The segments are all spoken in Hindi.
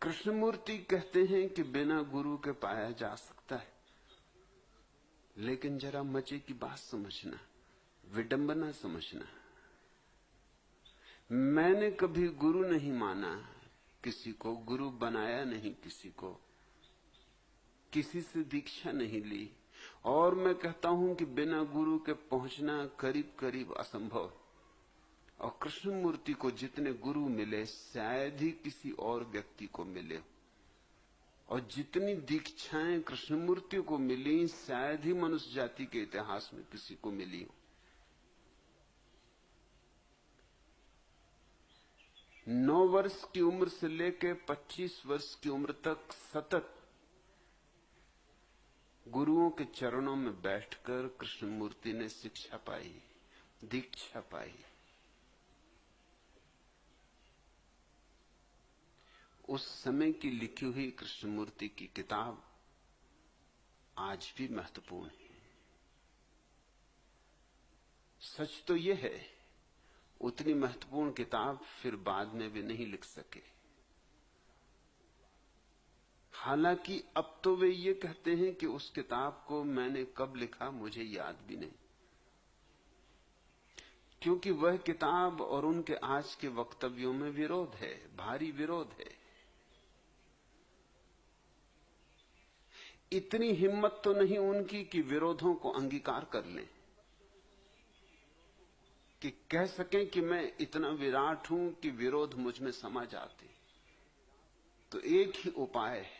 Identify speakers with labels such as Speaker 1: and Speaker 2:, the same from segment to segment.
Speaker 1: कृष्णमूर्ति कहते हैं कि बिना गुरु के पाया जा सकता है, लेकिन जरा मजे की बात समझना, विडंबना समझना। मैंने कभी गुरु नहीं माना किसी को, गुरु बनाया नहीं किसी को, किसी से दीक्षा नहीं ली, और मैं कहता हूं कि बिना गुरु के पहुंचना करीब करीब असंभव है। और कृष्णमूर्ति को जितने गुरु मिले शायद ही किसी और व्यक्ति को मिले, और जितनी दीक्षाएं कृष्णमूर्ति को मिली शायद ही मनुष्य जाति के इतिहास में किसी को मिली हो। 9 वर्ष की उम्र से लेकर 25 वर्ष की उम्र तक सतत गुरुओं के चरणों में बैठकर कृष्णमूर्ति ने शिक्षा पाई, दीक्षा पाई। उस समय की लिखी हुई कृष्णमूर्ति की किताब आज भी महत्वपूर्ण है। सच तो यह है, उतनी महत्वपूर्ण किताब फिर बाद में भी नहीं लिख सके। हालांकि अब तो वे ये कहते हैं कि उस किताब को मैंने कब लिखा मुझे याद भी नहीं, क्योंकि वह किताब और उनके आज के वक्तव्यों में विरोध है, भारी विरोध है। इतनी हिम्मत तो नहीं उनकी कि विरोधों को अंगीकार कर लें, कि कह सकें कि मैं इतना विराट हूं कि विरोध मुझ में समा जाते। तो एक ही उपाय है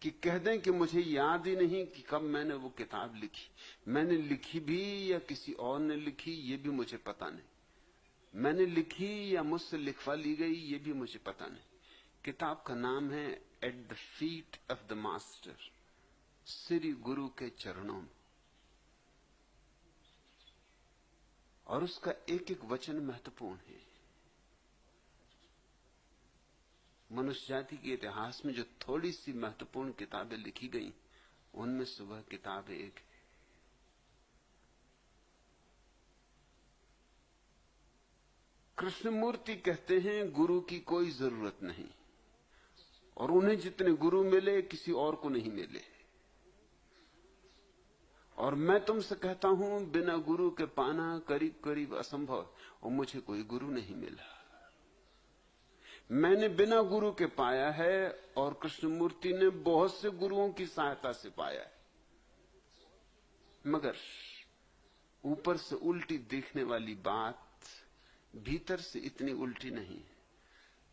Speaker 1: कि कह दें कि मुझे याद ही नहीं कि कब मैंने वो किताब लिखी। मैंने लिखी भी या किसी और ने लिखी ये भी मुझे पता नहीं। मैंने लिखी या मुझसे लिखवा ली गई ये भी मुझे पता नहीं। किताब का नाम है at the feet of the master, Shri गुरु के चरणों में, और उसका एक एक वचन महत्वपूर्ण है। मनुष्य जाति के इतिहास में जो थोड़ी सी महत्वपूर्ण किताबें लिखी गई उनमें से वह किताब एक है। कृष्णमूर्ति कहते हैं गुरु की कोई जरूरत नहीं, और उन्हें जितने गुरु मिले किसी और को नहीं मिले। और मैं तुमसे कहता हूं बिना गुरु के पाना करीब करीब असंभव, और मुझे कोई गुरु नहीं मिला। मैंने बिना गुरु के पाया है, और कृष्णमूर्ति ने बहुत से गुरुओं की सहायता से पाया है, मगर ऊपर से उल्टी दिखने वाली बात भीतर से इतनी उल्टी नहीं।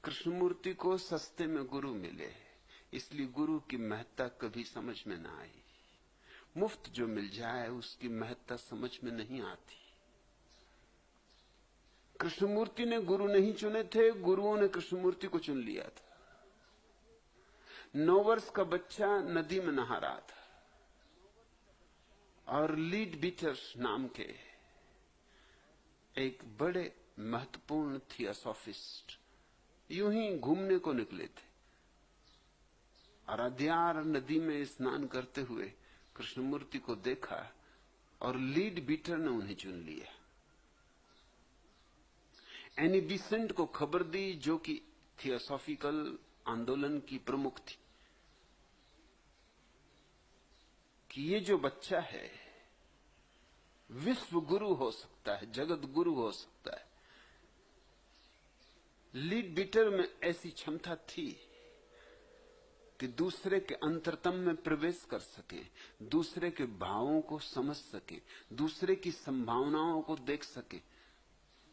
Speaker 1: कृष्णमूर्ति को सस्ते में गुरु मिले, इसलिए गुरु की महत्ता कभी समझ में ना आई। मुफ्त जो मिल जाए उसकी महत्ता समझ में नहीं आती। कृष्णमूर्ति ने गुरु नहीं चुने थे, गुरुओं ने कृष्णमूर्ति को चुन लिया था। 9 वर्ष का बच्चा नदी में नहा रहा था, और लीड बीटर नाम के एक बड़े महत्वपूर्ण थियोसॉफिस्ट यूं ही घूमने को निकले थे, और अद्यार नदी में स्नान करते हुए कृष्णमूर्ति को देखा, और लीड बीटर ने उन्हें चुन लिया। एनी बिसेंट को खबर दी, जो कि थियोसॉफिकल आंदोलन की प्रमुख थी, कि ये जो बच्चा है विश्व गुरु हो सकता है, जगत गुरु हो सकता है। लीड बीटर में ऐसी क्षमता थी कि दूसरे के अंतरतम में प्रवेश कर सके, दूसरे के भावों को समझ सके, दूसरे की संभावनाओं को देख सके।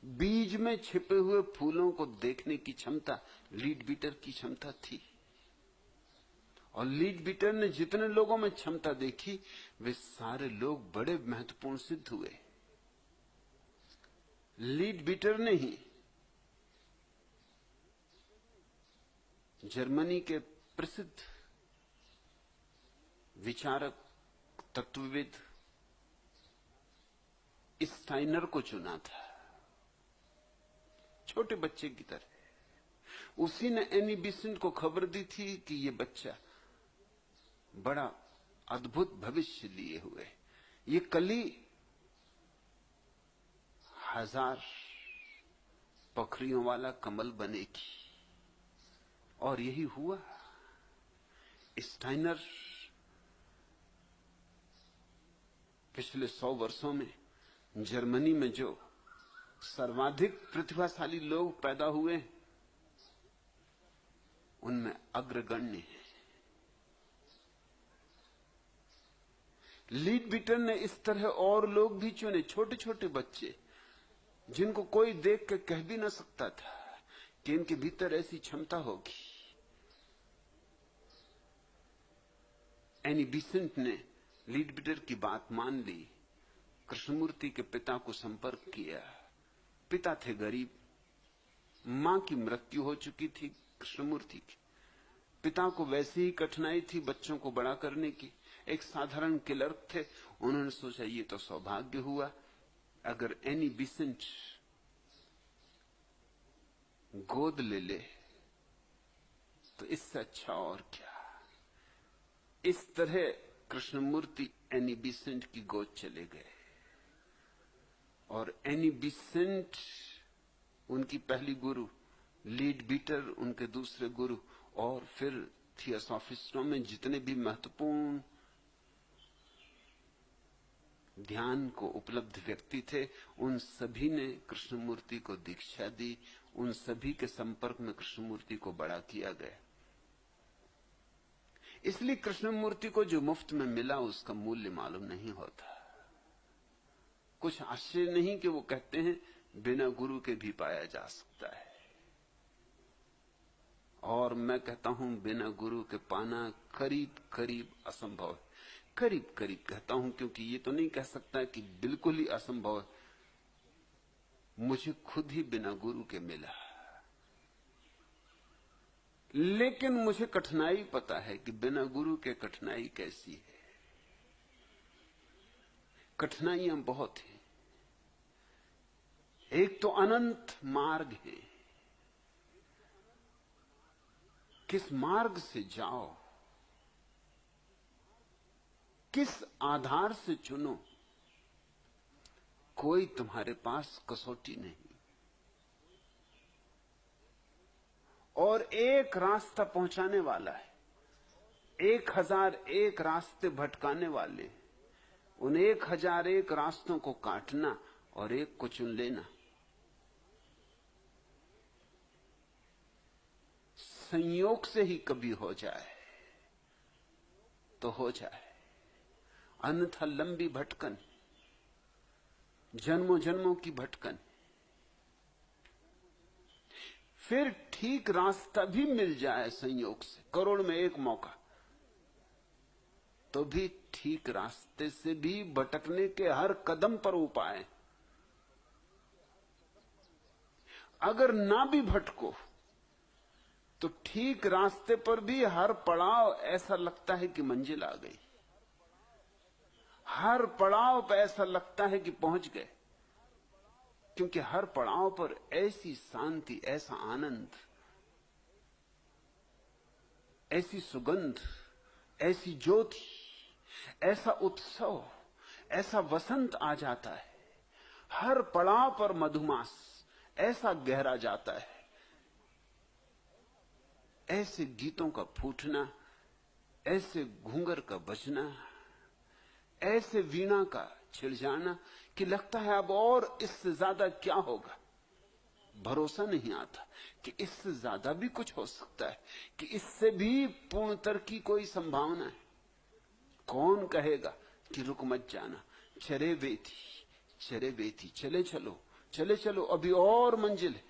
Speaker 1: बीज में छिपे हुए फूलों को देखने की क्षमता लीड बीटर की क्षमता थी। और लीड बीटर ने जितने लोगों में क्षमता देखी वे सारे लोग बड़े महत्वपूर्ण सिद्ध हुए। लीड बीटर ने ही जर्मनी के प्रसिद्ध विचारक तत्वविद स्टाइनर को चुना था, छोटे बच्चे की तरह। उसी ने एनी बिसेंट को खबर दी थी कि ये बच्चा बड़ा अद्भुत भविष्य लिए हुए, ये कली 1000 पखरियों वाला कमल बनेगी। और यही हुआ। स्टाइनर पिछले 100 वर्षों में जर्मनी में जो सर्वाधिक प्रतिभाशाली लोग पैदा हुए उनमें अग्रगण्य है। लीडबीटर ने इस तरह और लोग भी चुने, छोटे छोटे बच्चे जिनको कोई देख के कह भी ना सकता था कि इनके भीतर ऐसी क्षमता होगी। एनी बिसेंट ने लीडबीटर की बात मान ली, कृष्णमूर्ति के पिता को संपर्क किया। पिता थे गरीब, मां की मृत्यु हो चुकी थी कृष्णमूर्ति की। पिता को वैसे ही कठिनाई थी बच्चों को बड़ा करने की। एक साधारण क्लर्क थे। उन्होंने सोचा ये तो सौभाग्य हुआ, अगर एनी बिसेंट गोद ले ले तो इससे अच्छा और क्या। इस तरह कृष्णमूर्ति एनी बिसेंट की गोद चले गए और एनी बिसेंट उनकी पहली गुरु, लीडबीटर उनके दूसरे गुरु, और फिर थियोसॉफिस्टों में जितने भी महत्वपूर्ण ध्यान को उपलब्ध व्यक्ति थे उन सभी ने कृष्णमूर्ति को दीक्षा दी। उन सभी के संपर्क में कृष्णमूर्ति को बड़ा किया गया। इसलिए कृष्णमूर्ति को जो मुफ्त में मिला उसका मूल्य मालूम नहीं होता। कुछ आश्चर्य नहीं कि वो कहते हैं बिना गुरु के भी पाया जा सकता है, और मैं कहता हूं बिना गुरु के पाना करीब करीब असंभव है। करीब करीब कहता हूं क्योंकि ये तो नहीं कह सकता कि बिल्कुल ही असंभव है। मुझे खुद ही बिना गुरु के मिला, लेकिन मुझे कठिनाई पता है कि बिना गुरु के कठिनाई कैसी है। कठिनाइयां बहुत हैं। एक तो अनंत मार्ग है, किस मार्ग से जाओ, किस आधार से चुनो, कोई तुम्हारे पास कसौटी नहीं। और एक रास्ता पहुंचाने वाला है, 1001 रास्ते भटकाने वाले। उन 1001 रास्तों को काटना और एक को चुन लेना। संयोग से ही कभी हो जाए तो हो जाए, अन्यथा लंबी भटकन, जन्मों जन्मों की भटकन। फिर ठीक रास्ता भी मिल जाए संयोग से, करोड़ में एक मौका, तो भी ठीक रास्ते से भी भटकने के हर कदम पर उपाय। अगर ना भी भटको तो ठीक रास्ते पर भी हर पड़ाव ऐसा लगता है कि मंजिल आ गई। हर पड़ाव पर ऐसा लगता है कि पहुंच गए, क्योंकि हर पड़ाव पर ऐसी शांति, ऐसा आनंद, ऐसी सुगंध, ऐसी ज्योति, ऐसा उत्सव, ऐसा वसंत आ जाता है। हर पड़ाव पर मधुमास ऐसा गहरा जाता है, ऐसे गीतों का फूटना, ऐसे घूंगर का बजना, ऐसे वीणा का छिड़ जाना कि लगता है अब और इससे ज्यादा क्या होगा। भरोसा नहीं आता कि इससे ज्यादा भी कुछ हो सकता है, कि इससे भी पूर्णतर की कोई संभावना है। कौन कहेगा कि रुक मत जाना, चरे बेथी चले चलो, चले चलो, अभी और मंजिल है।